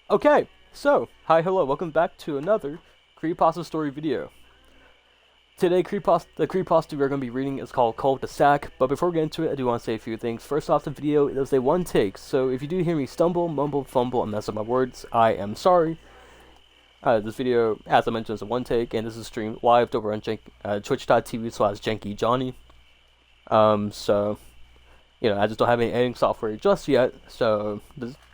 Okay, so, hi, hello, welcome back to another Creepypasta story video. Today, the creepypasta we're going to be reading is called Cul-de-Sac, but before we get into it, I do want to say a few things. First off, the video is a one take, so if you do hear me stumble, mumble, fumble, and mess up my words, I am sorry. This video, as I mentioned, is a one take, and this is streamed live over on twitch.tv/JankyJohnny. I just don't have any editing software just yet, so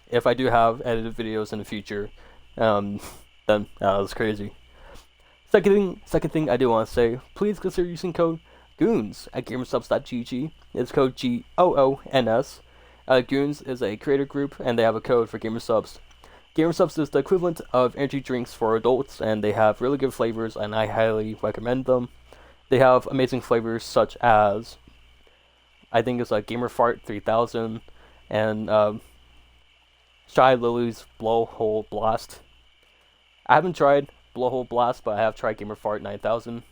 if I do have edited videos in the future, then that's crazy. Second thing I do want to say, please consider using code GOONS at gamersubs.gg. It's code GOONS. Goons is a creator group, and they have a code for gamersubs. Gamersubs is the equivalent of energy drinks for adults, and they have really good flavors, and I highly recommend them. They have amazing flavors such as, I think it's Gamerfart 3000, and Shy Lily's Blowhole Blast. I haven't tried Blowhole Blast, but I have tried Gamerfart 9000,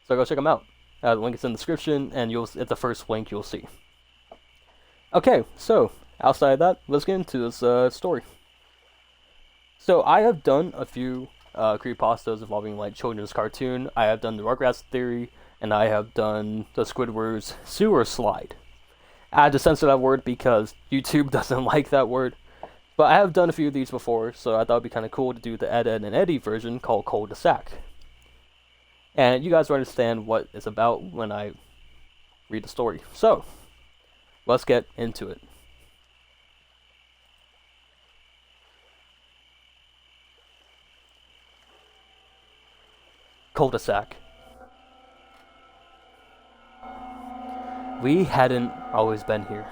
so go check them out. The link is in the description, and it's the first link you'll see. Okay, so outside of that, let's get into this story. So I have done a few creepypastas involving children's cartoon. I have done the Rugrats theory, and I have done the Squidward's sewer slide. I had to censor that word because YouTube doesn't like that word. But I have done a few of these before, so I thought it'd be kind of cool to do the Ed, and Eddy version called Cul-de-Sac. And you guys will understand what it's about when I read the story. So, let's get into it. Cul-de-sac. We hadn't always been here,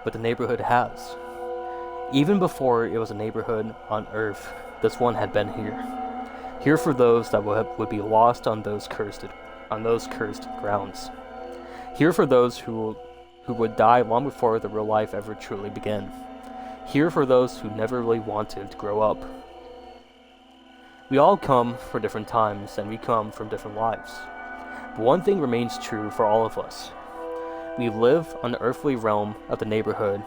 but the neighborhood has. Even before it was a neighborhood on Earth, this one had been here. Here for those that would be lost on those cursed grounds. Here for those who would die long before the real life ever truly began. Here for those who never really wanted to grow up. We all come for different times, and we come from different lives. But one thing remains true for all of us. We live on the earthly realm of the neighborhood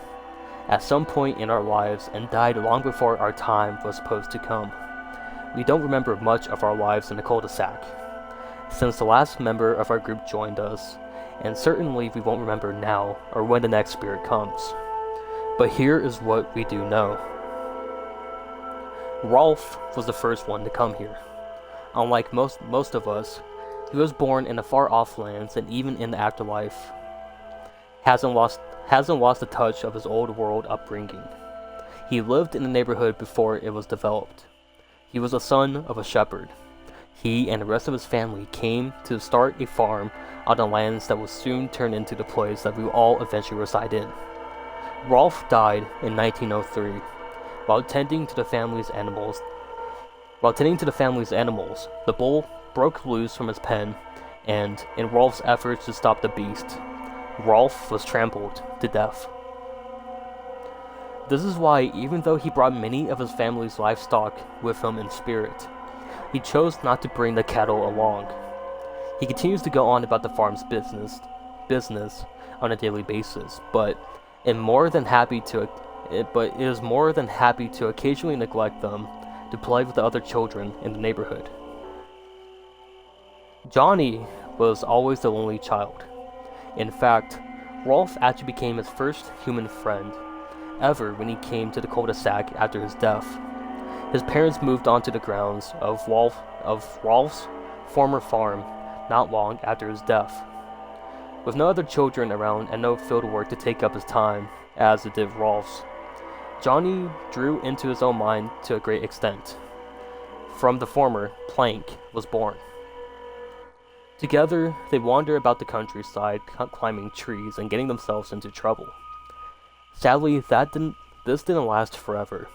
at some point in our lives and died long before our time was supposed to come. We don't remember much of our lives in the cul-de-sac, since the last member of our group joined us, and certainly we won't remember now or when the next spirit comes. But here is what we do know. Rolf was the first one to come here. Unlike most of us, he was born in the far-off lands, and even in the afterlife, hasn't lost the touch of his old world upbringing. He lived in the neighborhood before it was developed. He was the son of a shepherd. He and the rest of his family came to start a farm on the lands that would soon turn into the place that we will all eventually reside in. Rolf died in 1903 while tending to the family's animals. The bull broke loose from his pen, and in Rolf's efforts to stop the beast, Rolf was trampled to death. This is why, even though he brought many of his family's livestock with him in spirit, he chose not to bring the cattle along. He continues to go on about the farm's business on a daily basis, but is more than happy to occasionally neglect them to play with the other children in the neighborhood. Johnny was always the lonely child. In fact, Rolf actually became his first human friend ever when he came to the cul-de-sac after his death. His parents moved onto the grounds of Rolf's former farm not long after his death. With no other children around and no field work to take up his time, as it did Rolf's, Johnny drew into his own mind to a great extent. From the former, Plank was born. Together, they wander about the countryside, climbing trees and getting themselves into trouble. Sadly, this didn't last forever,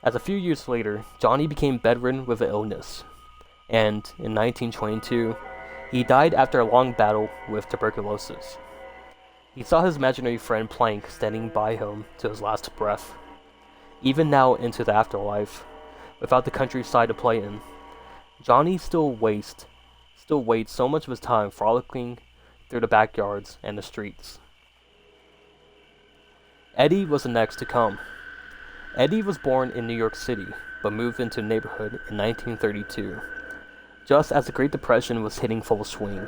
as a few years later, Johnny became bedridden with an illness, and in 1922, he died after a long battle with tuberculosis. He saw his imaginary friend Plank standing by him to his last breath. Even now into the afterlife, without the countryside to play in, Johnny still wastes so much of his time frolicking through the backyards and the streets. Eddy was the next to come. Eddy was born in New York City, but moved into the neighborhood in 1932, just as the Great Depression was hitting full swing.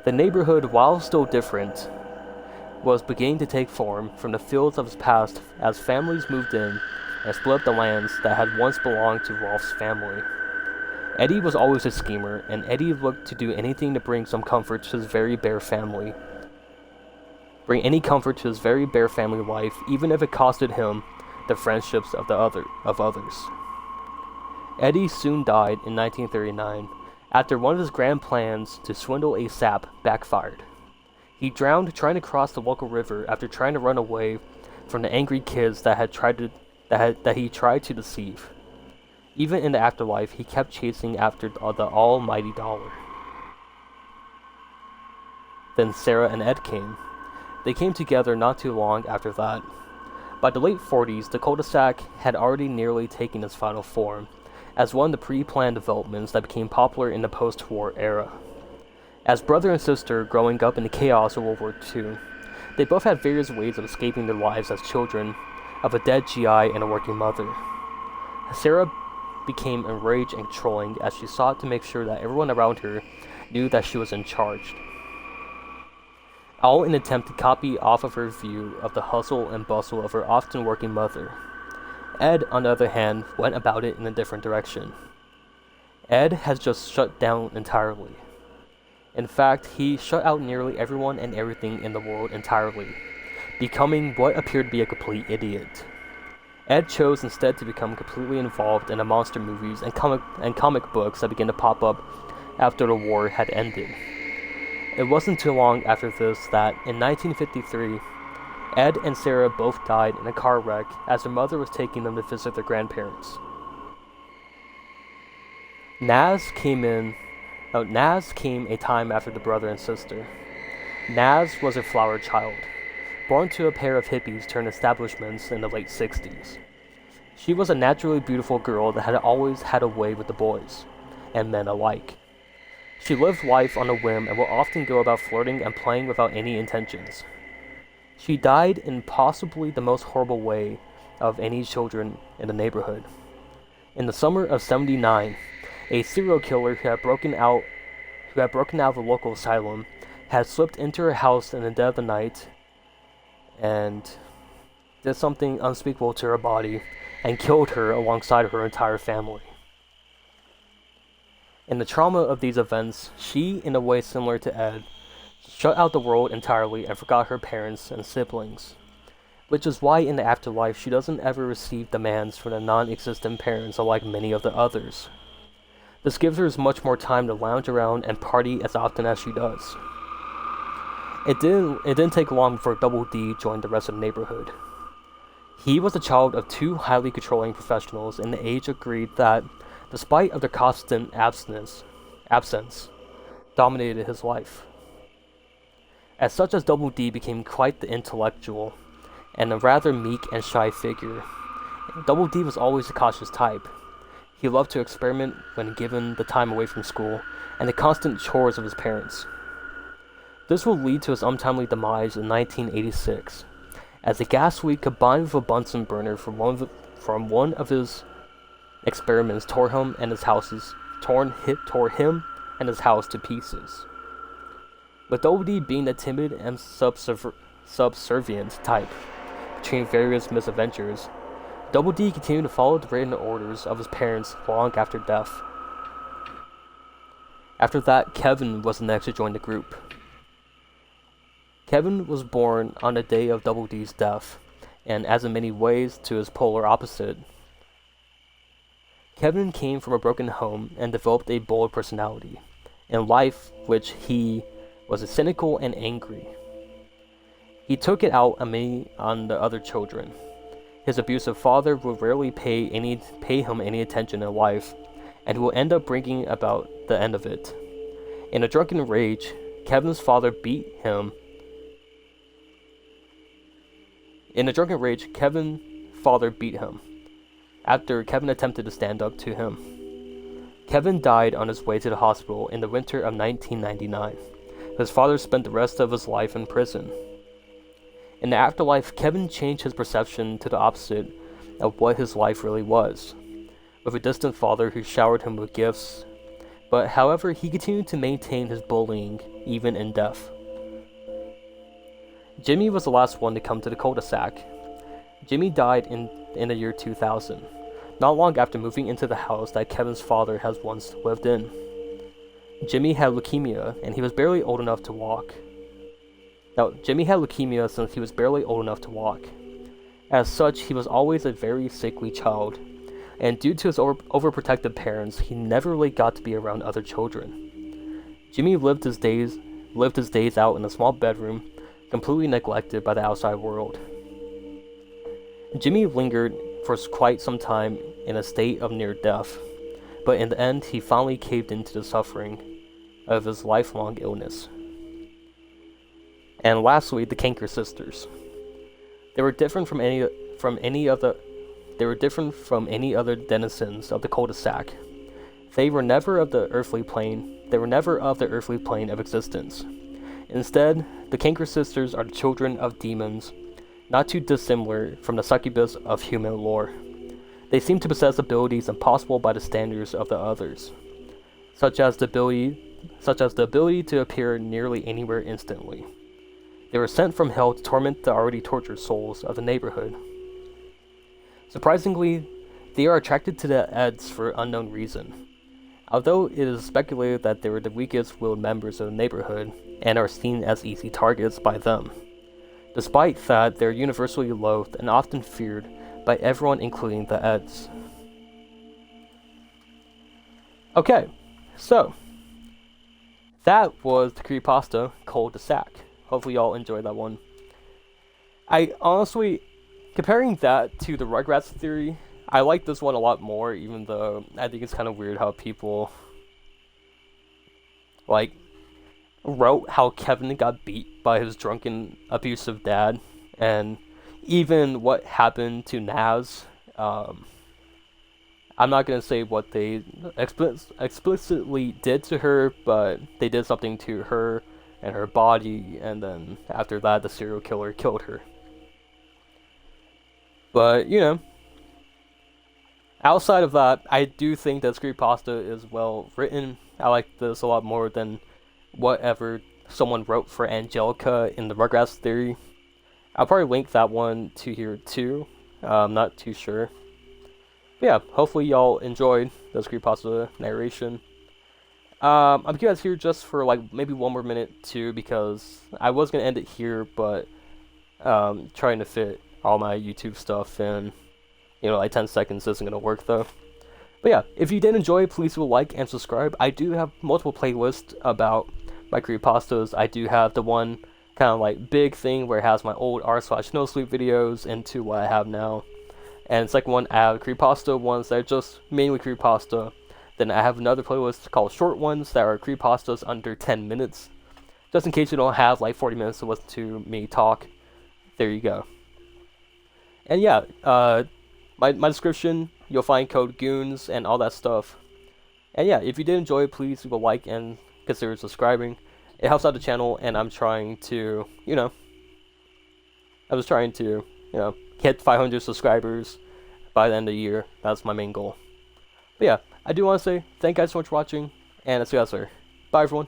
The neighborhood, while still different, was beginning to take form from the fields of his past as families moved in and split up the lands that had once belonged to Rolf's family. Eddy was always a schemer, and Eddy looked to do anything to bring some comfort to his very bare family. Bring any comfort to his very bare family life, even if it costed him the friendships of others. Eddy soon died in 1939 after one of his grand plans to swindle a sap backfired. He drowned trying to cross the local river after trying to run away from the angry kids that he tried to deceive. Even in the afterlife, he kept chasing after the almighty dollar. Then Sarah and Ed came. They came together not too long after that. By the late 40s, the cul-de-sac had already nearly taken its final form, as one of the pre-planned developments that became popular in the post-war era. As brother and sister growing up in the chaos of World War II, they both had various ways of escaping their lives as children of a dead GI and a working mother. Sarah became enraged and controlling as she sought to make sure that everyone around her knew that she was in charge, all in an attempt to copy off of her view of the hustle and bustle of her often working mother. Ed, on the other hand, went about it in a different direction. Ed has just shut down entirely. In fact, he shut out nearly everyone and everything in the world entirely, becoming what appeared to be a complete idiot. Ed chose instead to become completely involved in the monster movies and comic books that began to pop up after the war had ended. It wasn't too long after this that, in 1953, Ed and Sarah both died in a car wreck as their mother was taking them to visit their grandparents. Naz came a time after the brother and sister. Naz was a flower child, born to a pair of hippies turned establishments in the late 60s. She was a naturally beautiful girl that had always had a way with the boys, and men alike. She lived life on a whim and would often go about flirting and playing without any intentions. She died in possibly the most horrible way of any children in the neighborhood. In the summer of '79, a serial killer who had broken out of the local asylum had slipped into her house in the dead of the night and did something unspeakable to her body and killed her alongside her entire family. In the trauma of these events, she, in a way similar to Ed, shut out the world entirely and forgot her parents and siblings, which is why in the afterlife she doesn't ever receive demands from the non-existent parents unlike many of the others. This gives her much more time to lounge around and party as often as she does. It didn't take long before Double D joined the rest of the neighborhood. He was the child of two highly controlling professionals, and the age agreed that, despite of their constant absence, dominated his life. As such as Double D became quite the intellectual, and a rather meek and shy figure. Double D was always the cautious type. He loved to experiment when given the time away from school, and the constant chores of his parents. This will lead to his untimely demise in 1986, as a gas leak combined with a Bunsen burner from one of his experiments tore him and his house to pieces. With Double D being the timid and subservient type between various misadventures, Double D continued to follow the written orders of his parents long after death. After that, Kevin was the next to join the group. Kevin was born on the day of Double D's death, and as in many ways to his polar opposite. Kevin came from a broken home and developed a bold personality. In life, which he was cynical and angry. He took it out on the other children. His abusive father would rarely pay him any attention in life, and will end up bringing about the end of it. In a drunken rage, Kevin's father beat him. After Kevin attempted to stand up to him. Kevin died on his way to the hospital in the winter of 1999. His father spent the rest of his life in prison. In the afterlife, Kevin changed his perception to the opposite of what his life really was, with a distant father who showered him with gifts. But however, he continued to maintain his bullying even in death. Jimmy was the last one to come to the cul-de-sac. Jimmy died in the year 2000, not long after moving into the house that Kevin's father has once lived in. Jimmy had leukemia, and he was barely old enough to walk. Now, Jimmy had leukemia since he was barely old enough to walk. As such, he was always a very sickly child, and due to his overprotective parents, he never really got to be around other children. Jimmy lived his days out in a small bedroom, completely neglected by the outside world. Jimmy lingered for quite some time in a state of near death, but in the end, he finally caved into the suffering of his lifelong illness. And lastly, the Canker sisters. They were different from any other denizens of the cul-de-sac. They were never of the earthly plane. They were never of the earthly plane of existence. Instead, the Canker sisters are the children of demons, not too dissimilar from the succubus of human lore. They seem to possess abilities impossible by the standards of the others, such as the ability to appear nearly anywhere instantly. They were sent from hell to torment the already tortured souls of the neighborhood. Surprisingly, they are attracted to the Edds for unknown reason, although it is speculated that they were the weakest-willed members of the neighborhood and are seen as easy targets by them. Despite that, they are universally loathed and often feared by everyone, including the Edds. Okay, so that was the creepypasta cul-de-sac. Hopefully y'all enjoyed that one. I honestly, comparing that to the Rugrats theory, I like this one a lot more, even though I think it's kind of weird how people wrote how Kevin got beat by his drunken, abusive dad, and even what happened to Naz. I'm not gonna say what they explicitly did to her, but they did something to her and her body, and then after that, the serial killer killed her. But, outside of that, I do think that creepypasta is well written. I like this a lot more than whatever someone wrote for Angelica in the Rugrats theory. I'll probably link that one to here too. I'm not too sure. But yeah, hopefully y'all enjoyed this creepypasta narration. I'm keeping guys here just for maybe one more minute too, because I was gonna end it here, but trying to fit all my YouTube stuff in 10 seconds isn't gonna work though. But yeah, if you did enjoy, please do like and subscribe. I do have multiple playlists about my creepypastas. I do have the one kind of big thing where it has my old r/nosleep videos into what I have now. And the second one, I have creepypasta ones that are just mainly creepypasta. Then I have another playlist called short ones that are creepypastas under 10 minutes. Just in case you don't have 40 minutes to listen to me talk. There you go. And yeah, my description, you'll find code GOONS and all that stuff. And yeah, if you did enjoy it, please leave a like and consider subscribing. It helps out the channel, and I'm trying to, hit 500 subscribers by the end of the year. That's my main goal. But yeah, I do want to say thank you guys so much for watching, and I'll see you guys later. Bye, everyone.